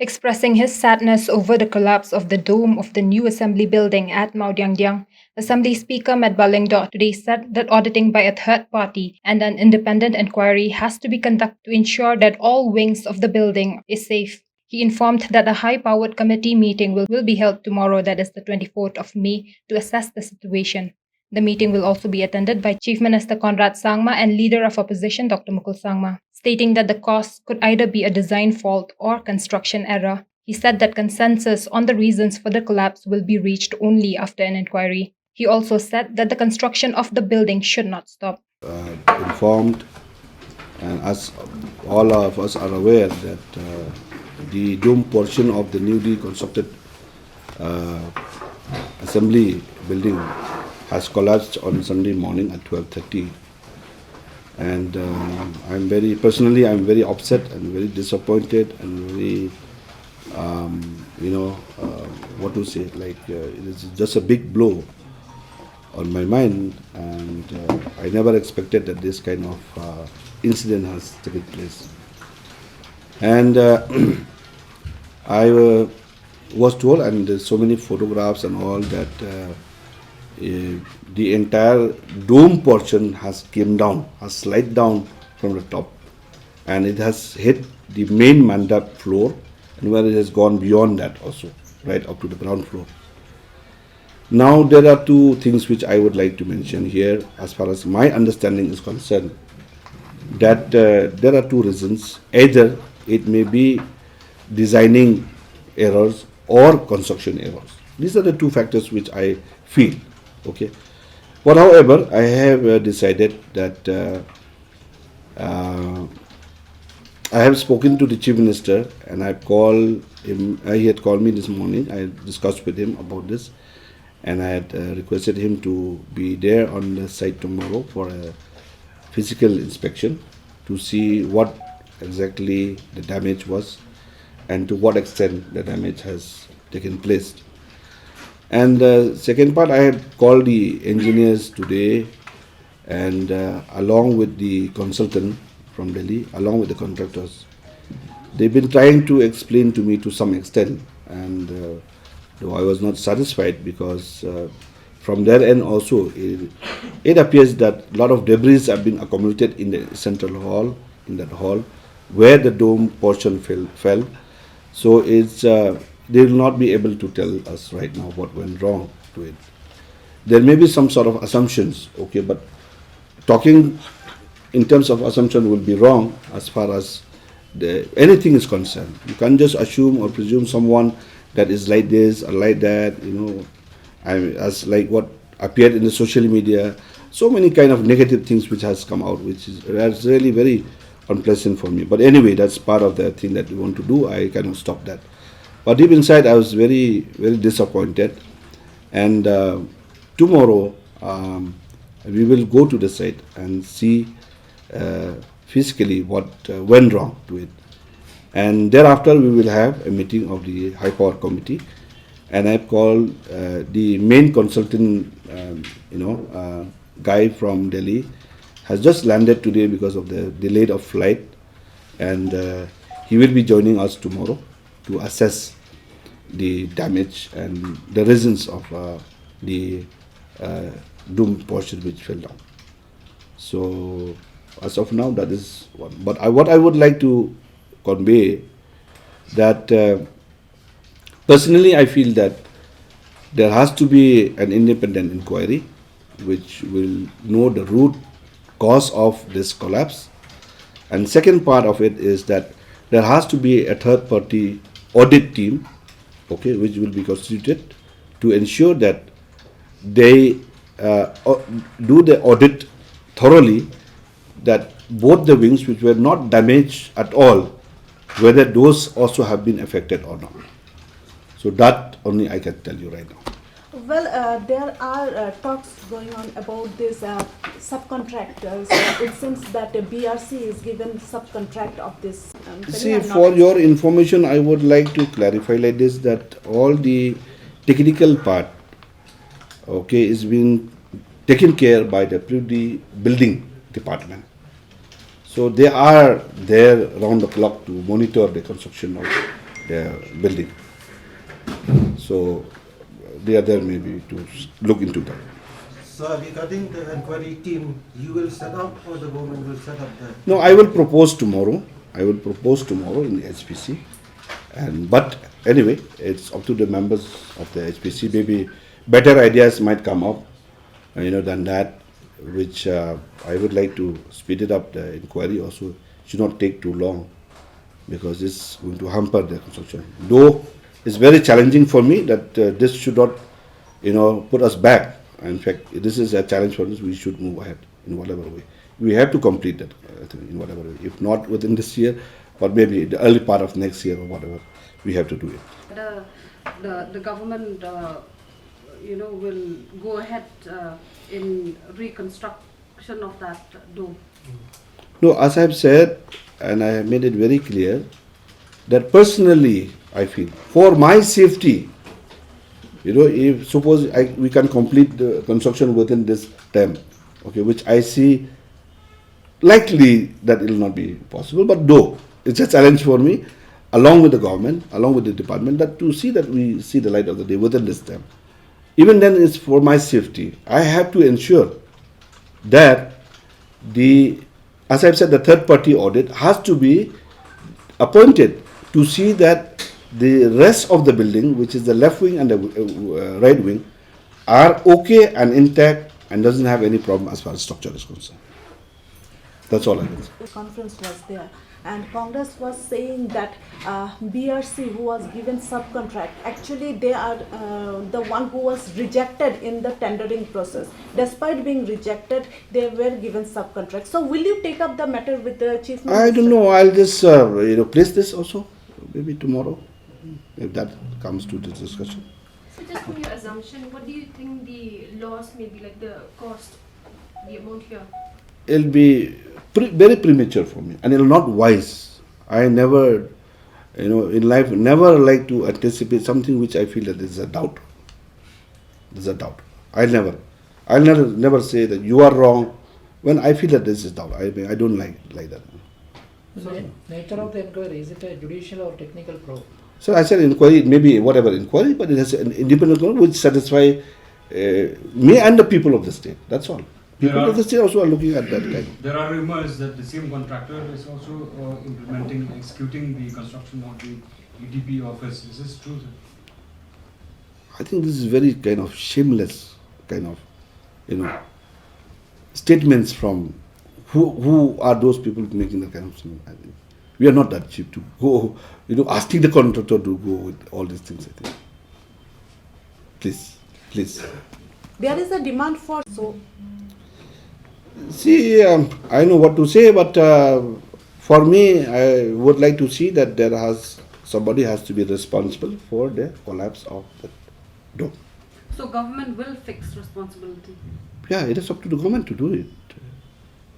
Expressing his sadness over the collapse of the dome of the new assembly building at Maodiangdiang, Assembly Speaker Medhalaya today said that auditing by a third party and an independent inquiry has to be conducted to ensure that all wings of the building is safe. He informed that a high-powered committee meeting will be held tomorrow, that is the 24th of May, to assess the situation. The meeting will also be attended by Chief Minister Conrad Sangma and Leader of Opposition Dr. Mukul Sangma, stating that the cause could either be a design fault or construction error. He said that consensus on the reasons for the collapse will be reached only after an inquiry. He also said that the construction of the building should not stop. Informed, and as all of us are aware, that the dome portion of the newly constructed assembly building has collapsed on Sunday morning at 12:30, and I'm very upset and very disappointed and very what to say, it is just a big blow on my mind, and I never expected that this kind of incident has taken place. And I was told, and there's so many photographs and all, that the entire dome portion has slid down from the top, and it has hit the main mandap floor, and where it has gone beyond that also, right up to the ground floor. Now there are two things which I would like to mention here, as far as my understanding is concerned, that there are two reasons. Either it may be designing errors or construction errors. These are the two factors which I feel. Okay. But however, I have decided that I have spoken to the Chief Minister, and I called him. He had called me this morning. I discussed with him about this, and I had requested him to be there on the site tomorrow for a physical inspection to see what exactly the damage was and to what extent the damage has taken place. And the second part, I had called the engineers today, and along with the consultant from Delhi, along with the contractors. They've been trying to explain to me to some extent, and though I was not satisfied, because from their end also, it appears that a lot of debris have been accumulated in the central hall, where the dome portion fell. So they will not be able to tell us right now what went wrong to it. There may be some sort of assumptions, okay, but talking in terms of assumption will be wrong as far as anything is concerned. You can't just assume or presume someone that is like this or like that, as like what appeared in the social media. So many kind of negative things which has come out, which is really very unpleasant for me. But anyway, that's part of the thing that we want to do. I cannot stop that. But deep inside, I was very, very disappointed. And tomorrow, we will go to the site and see physically what went wrong to it. And thereafter, we will have a meeting of the High Power Committee. And I've called the main consultant, guy from Delhi, has just landed today because of the delayed of flight. And he will be joining us tomorrow to assess the damage and the reasons of the dome portion which fell down. So as of now, that is one. But what I would like to convey, that personally I feel that there has to be an independent inquiry which will know the root cause of this collapse. And second part of it is that there has to be a third party audit team, okay, which will be constituted to ensure that they do the audit thoroughly, that both the wings which were not damaged at all, whether those also have been affected or not. So that only I can tell you right now. Well, there are talks going on about these subcontractors. It seems that BRC is given subcontract of this. See, for your information, I would like to clarify like this, that all the technical part, okay, is being taken care by the building department. So they are there around the clock to monitor the construction building. So they are there maybe to look into that. So regarding the inquiry team, you will set up or the government will set up the? No, I will propose tomorrow. I will propose tomorrow in the HPC. But anyway, it's up to the members of the HPC. Maybe better ideas might come up, than that, which I would like to speed it up. The inquiry also should not take too long because it's going to hamper the construction. Though it's very challenging for me that this should not, put us back. In fact, this is a challenge for us. We should move ahead in whatever way. We have to complete that in whatever way. If not within this year, or maybe the early part of next year or whatever, we have to do it. The government, will go ahead in reconstruction of that dome. No, as I have said, and I have made it very clear, that personally, I feel, for my safety, if suppose we can complete the construction within this term, okay, which I see likely that it will not be possible, but though it's a challenge for me, along with the government, along with the department, that to see that we see the light of the day within this term. Even then, it's for my safety. I have to ensure that as I've said, the third-party audit has to be appointed to see that the rest of the building, which is the left wing and the right wing, are okay and intact and doesn't have any problem as far as structure is concerned. That's all I can say. The conference was there, and Congress was saying that BRC, who was given subcontract, actually they are the one who was rejected in the tendering process. Despite being rejected, they were given subcontract. So will you take up the matter with the Chief Minister? I don't know. I'll just place this also, maybe tomorrow, if that comes to this discussion. So just from your assumption, what do you think the loss may be, like the cost, the amount here? It'll be very premature for me, and it'll not wise. I never, in life, never like to anticipate something which I feel that there's a doubt. There's a doubt. I'll never say that you are wrong when I feel that there's a doubt. I don't like that. So, nature of the inquiry, is it a judicial or technical probe? So I said inquiry, it may be whatever inquiry, but it has an independent inquiry which satisfy me and the people of the state. That's all. People of the state also are looking at that kind. There are rumors that the same contractor is also executing the construction of the EDP office. Is this true, sir? I think this is very kind of shameless kind of, statements from who are those people making that kind of statement. I think we are not that cheap to go, asking the contractor to go with all these things. I think. Please. There is a demand for so. See, I know what to say, but for me, I would like to see that somebody has to be responsible for the collapse of the dome. So government will fix responsibility. Yeah, it is up to the government to do it.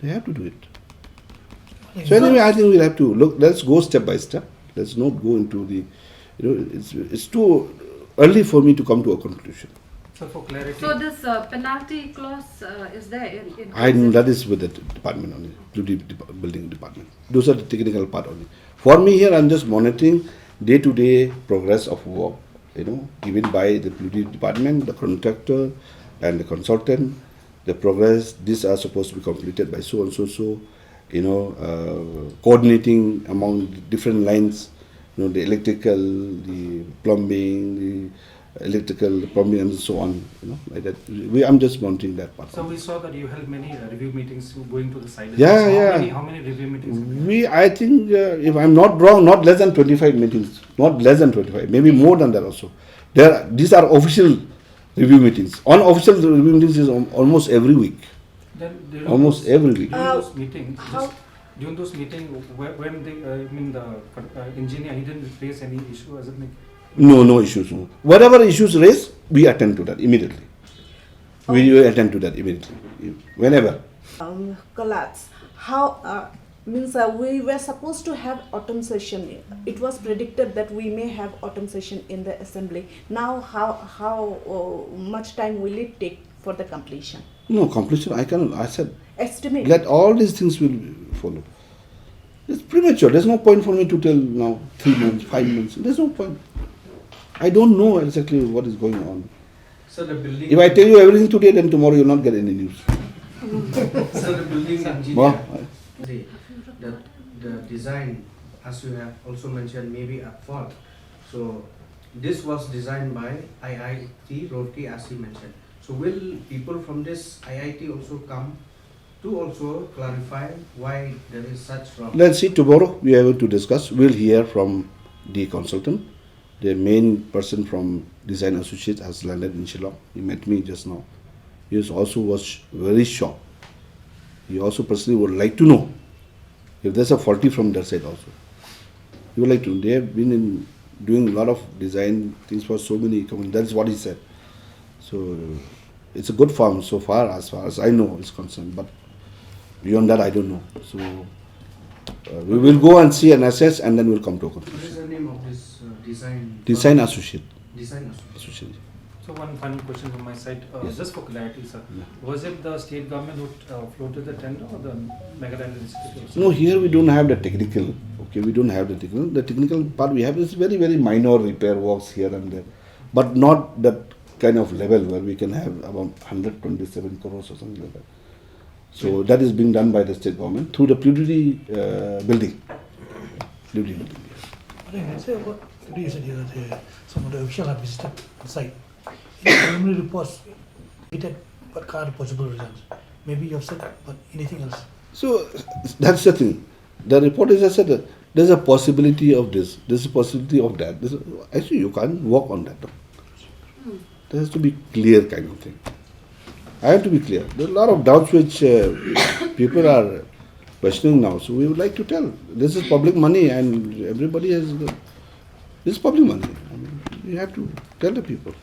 They have to do it. So anyway, I think we'll have to look. Let's go step by step. Let's not go into the, it's too early for me to come to a conclusion. So for clarity. So this penalty clause is there in That is with the department only, the building department. Those are the technical part only. For me here, I'm just monitoring day-to-day progress of work, given by the building department, the contractor, and the consultant. The progress, these are supposed to be completed by so and so. Coordinating among the different lines, the electrical, the plumbing, the electrical, plumbing, and so on, like that. I'm just monitoring that part. So we saw that you held many review meetings going to the site. Yeah. How many review meetings? I think, if I'm not wrong, not less than 25 meetings. Not less than 25, maybe more than that also. These are official review meetings. Unofficial review meetings is almost every week. Then Almost every week. During those meetings, when the engineer, he didn't face any issue as it like. No issues. No. Whatever issues raised, we attend to that immediately. We attend to that immediately, whenever. Collapse. How we were supposed to have autumn session. It was predicted that we may have autumn session in the assembly. Now, how much time will it take for the completion? No completion. I said. Estimate. Let all these things will follow. Just premature. There's no point for me to tell now 3 months, 5 months. There's no point. I don't know exactly what is going on. So the building. If I tell you everything today, then tomorrow you'll not get any news. So the building engineer. Well, The design, as you have also mentioned, maybe at fault. So this was designed by IIT Roorkee, as you mentioned. So will people from this IIT also come to also clarify why there is such problem? let's see, tomorrow we are going to discuss. We'll hear from the consultant. The main person from Design Associates has landed in Shillong. He met me just now. He was very shocked. He also personally would like to know if there's a faulty from their side also. He would like to. They have been doing a lot of design things for so many companies. That's what he said. So it's a good farm so far as I know is concerned. But beyond that, I don't know. So we will go and see and assess, and then we'll come to a What is conclusion. the name of this design? Design Associate. Design association. Associate. So one final question from my side, Yes. just for clarity, sir. Yeah. Was it the state government who floated the tender or the Meghalaya Legislative? No, here we don't have the technical. Okay, we don't have the technical. The technical part we have is very, very minor repair works here and there, but not that kind of level where we can have about 127 crores or something like that. So that is being done by the state government through the Purity building. Purity building. I think I say what today you said here that some of the officials have visited the site. In the preliminary reports, indicated what kind of possible results. Maybe you have said, but anything else? So that's the thing. The report is, I said, that there's a possibility of this, there's a possibility of that. Actually, you can't work on that. There has to be clear kind of thing. I have to be clear. There are a lot of doubts which people are questioning now. So we would like to tell. This is public money and everybody has, this is public money. I mean, you have to tell the people.